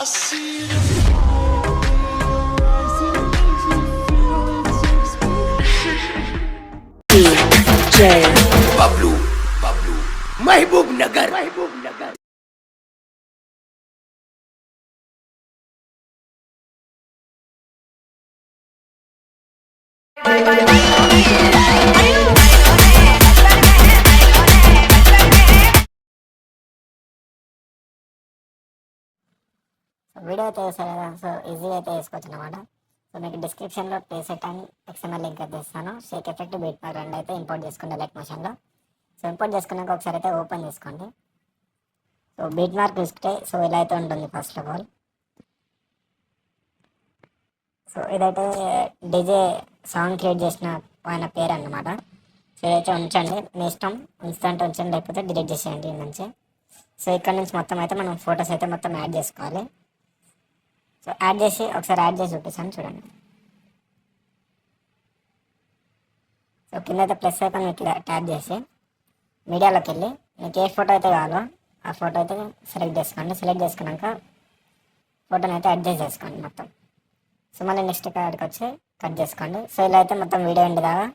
I see DJ Pablo Mahbub Nagar. Video అయితే వేస్తారు కదా, సో ఈజీగా అయితే వేసుకోవచ్చు అనమాట. సో మీకు డిస్క్రిప్షన్లో ప్రీసెట్ అండ్ XML లింక్ అయితే ఇస్తాను. షేక్ ఎఫెక్ట్ బీట్ మార్క్ రెండు అయితే ఇంపోర్ట్ చేసుకోండి లైట్ మోషన్లో. సో ఇంపోర్ట్ చేసుకున్నాక ఒకసారి అయితే ఓపెన్ చేసుకోండి. సో బీట్ మార్క్ చూస్తే సో ఇలా అయితే ఉంటుంది ఫస్ట్ ఆఫ్ ఆల్. సో ఇదైతే డీజే సాంగ్ క్రియేట్ చేసిన ఆయన పేరు అన్నమాట. సో ఇదైతే ఉంచండి, మీ ఇష్టం, ఉంచుతుంటే ఉంచండి, లేకపోతే డిలీట్ చేసేయండి నుంచి. సో ఇక్కడ నుంచి మొత్తం అయితే మనం ఫొటోస్ అయితే మొత్తం యాడ్ చేసుకోవాలి. సో యాడ్ చేసి ఒకసారి యాడ్ చేసి చూపిస్తాను చూడండి. సో కింద అయితే ప్లస్ ఐకాన్ ఇట్లా ట్యాప్ చేసి మీడియాలోకి వెళ్ళి మీకు ఏ ఫోటో అయితే కావాలో ఆ ఫోటో అయితే సెలెక్ట్ చేసుకోండి. సెలెక్ట్ చేసుకున్నాక ఫోటోని అయితే అడ్జస్ట్ చేసుకోండి మొత్తం. సో మళ్ళీ నెక్స్ట్ కార్డ్కి వచ్చి కట్ చేసుకోండి. సో ఇలా అయితే మొత్తం వీడియో ఎండ్ దాకా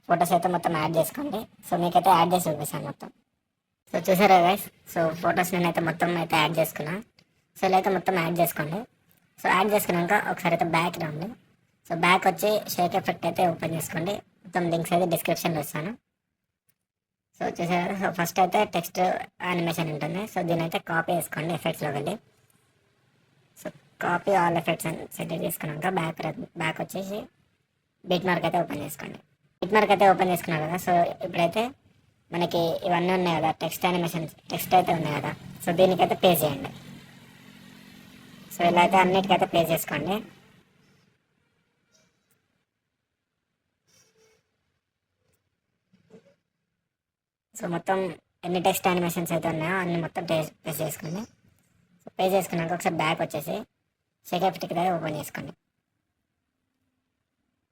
ఫొటోస్ అయితే మొత్తం యాడ్ చేసుకోండి. సో మీకైతే యాడ్ చేసి చూపిస్తాను మొత్తం. సో చూసారా గైస్, సో ఫొటోస్ నేనైతే మొత్తం అయితే యాడ్ చేసుకున్నా. సో ఇలా అయితే మొత్తం యాడ్ చేసుకోండి. సో యాడ్ చేసుకున్నాక ఒకసారి అయితే బ్యాక్ రండి. సో బ్యాక్ వచ్చి షేక్ ఎఫెక్ట్ అయితే ఓపెన్ చేసుకోండి. మొత్తం లింక్స్ అయితే డిస్క్రిప్షన్లో ఇస్తాను. సో చూసారా, సో ఫస్ట్ అయితే టెక్స్ట్ యానిమేషన్ ఉంటుంది. సో దీని అయితే కాపీ చేసుకోండి ఎఫెక్ట్స్లో వెళ్ళి. సో కాపీ ఆల్ ఎఫెక్ట్స్ అని సెలెక్ట్ చేసుకున్నాక బ్యాక్ వచ్చేసి బీట్ మార్క్ అయితే ఓపెన్ చేసుకోండి. బీట్ మార్క్ అయితే ఓపెన్ చేసుకున్నారు కదా. సో ఇప్పుడైతే మనకి ఇవన్నీ ఉన్నాయి కదా, టెక్స్ట్ యానిమేషన్ టెక్స్ట్ అయితే ఉన్నాయి కదా. సో దీనికైతే పే చేయండి. సో ఇలా అయితే అన్నిటికైతే పే చేసుకోండి. సో మొత్తం ఎన్ని టెక్స్ట్ యానిమేషన్స్ అయితే ఉన్నాయో అన్ని మొత్తం పే చేసుకోండి. సో పే చేసుకున్నాక ఒకసారి బ్యాక్ వచ్చేసి షేక్ ఎఫెక్ట్ అయితే ఓపెన్ చేసుకోండి.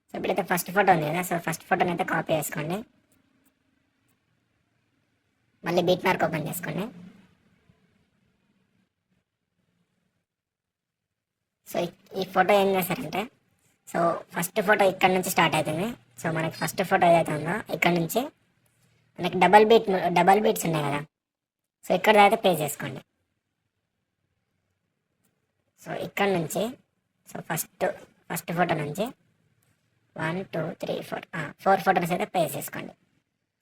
సో ఇప్పుడైతే ఫస్ట్ ఫోటో ఉంది కదా, సో ఫస్ట్ ఫోటోని అయితే కాపీ చేసుకోండి. మళ్ళీ బీట్ మార్క్ ఓపెన్ చేసుకోండి. సో ఈ ఫోటో ఏం చేస్తారంటే, సో ఫస్ట్ ఫోటో ఇక్కడ నుంచి స్టార్ట్ అవుతుంది. సో మనకి ఫస్ట్ ఫోటో ఏదైతే ఉందో ఇక్కడ నుంచి మనకి డబల్ బీట్స్ ఉన్నాయి కదా. సో ఇక్కడ అయితే పే చేసుకోండి. సో ఇక్కడ నుంచి సో ఫస్ట్ ఫోటో నుంచి 1 2 3 4 ఫోటోస్ అయితే పే చేసుకోండి.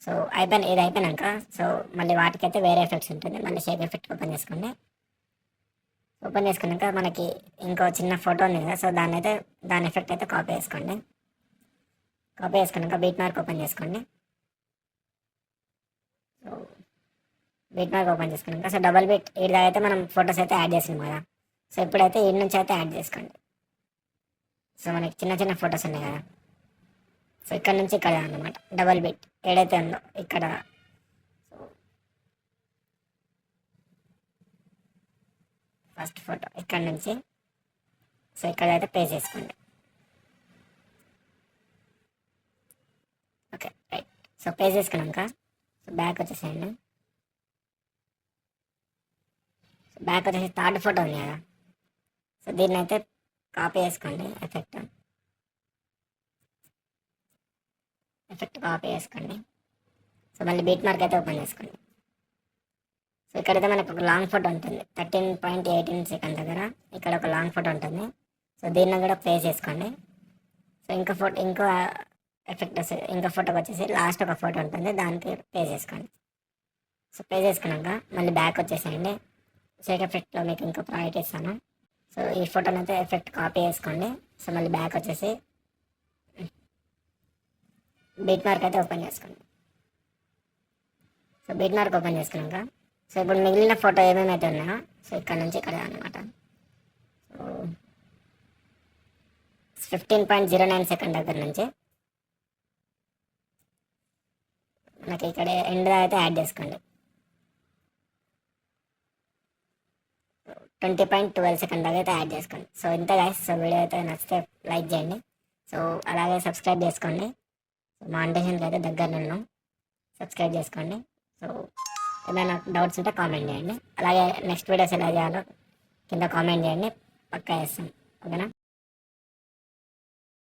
సో ఇది అయిపోయినాక సో మళ్ళీ వాటికైతే వేరే ఎఫెక్ట్స్ ఉంటుంది. మళ్ళీ షేక్ ఎఫెక్ట్ ఓపెన్ చేసుకోండి. ఓపెన్ చేసుకున్నాక మనకి ఇంకో చిన్న ఫోటో ఉంది కదా, సో దాని ఎఫెక్ట్ అయితే కాపీ చేసుకోండి. కాపీ చేసుకున్నాక బీట్ మార్క్ ఓపెన్ చేసుకోండి. సో బీట్ మార్క్ ఓపెన్ చేసుకున్నాక సో డబల్ బీట్ ఇక్కడ అయితే మనం ఫొటోస్ అయితే యాడ్ చేసినాం కదా. సో ఇప్పుడైతే ఈ నుంచి అయితే యాడ్ చేసుకోండి. సో మనకి చిన్న చిన్న ఫొటోస్ ఉన్నాయి కదా, సో ఇక్కడ నుంచి ఇక్కడ అన్నమాట డబల్ బీట్ ఏదైతే ఉందో ఇక్కడ. సో ఫస్ట్ ఫోటో ఇక్కడ నుంచి సో ఇక్కడ అయితే పే చేసుకోండి. Okay right. సో పే చేసుకున్నాక సో బ్యాక్ వచ్చేసేయండి. సో బ్యాక్ వచ్చేసి థర్డ్ ఫోటో ఉంది కదా, సో దీన్ని అయితే కాపీ చేసుకోండి. ఎఫెక్ట్ కాపీ చేసుకోండి. సో మళ్ళీ బీట్ మార్క్ అయితే ఓపెన్ చేసుకోండి. సో ఇక్కడైతే మనకు ఒక లాంగ్ ఫోటో ఉంటుంది 13.18 సెకండ్ దగ్గర. ఇక్కడ ఒక లాంగ్ ఫోటో ఉంటుంది. సో దీన్ని కూడా ప్లే చేసుకోండి. సో ఇంకో ఎఫెక్ట్ వస్తుంది. ఇంకో ఫోటోకి వచ్చేసి లాస్ట్ ఒక ఫోటో ఉంటుంది, దానికి ప్లే చేసుకోండి. సో ప్లే చేసుకున్నాక మళ్ళీ బ్యాక్ వచ్చేసేయండి. షేక్ ఎఫెక్ట్లో మీకు ఇంకో ప్రాజెక్ట్ ఇస్తాను. సో ఈ ఫోటోని అయితే ఎఫెక్ట్ కాపీ చేసుకోండి. సో మళ్ళీ బ్యాక్ వచ్చేసి బీట్ మార్క్ అయితే ఓపెన్ చేసుకోండి. సో బీట్ మార్క్ ఓపెన్ చేసుకున్నాక సో ఇప్పుడు మిగిలిన ఫోటో ఏమేమైతే ఉన్నాయో సో ఇక్కడ నుంచి ఇక్కడ అనమాట. సో 15.09 సెకండ్ దగ్గర నుంచి మనకి ఇక్కడ ఎండ్ అయితే యాడ్ చేసుకోండి. 20.12 సెకండ్ దాకా అయితే యాడ్ చేసుకోండి. సో ఇంత గైస్. సో వీడియో అయితే నచ్చితే లైక్ చేయండి. సో అలాగే సబ్స్క్రైబ్ చేసుకోండి. సో మా అంటేషన్కి అయితే దగ్గర ఉన్నాం, సబ్స్క్రైబ్ చేసుకోండి. సో ఏమైనా డౌట్స్ ఉంటే కామెంట్ చేయండి. అలాగే నెక్స్ట్ వీడియోస్ ఎలా చేయాలో కింద కామెంట్ చేయండి, పక్కా చేస్తాం. ఓకేనా?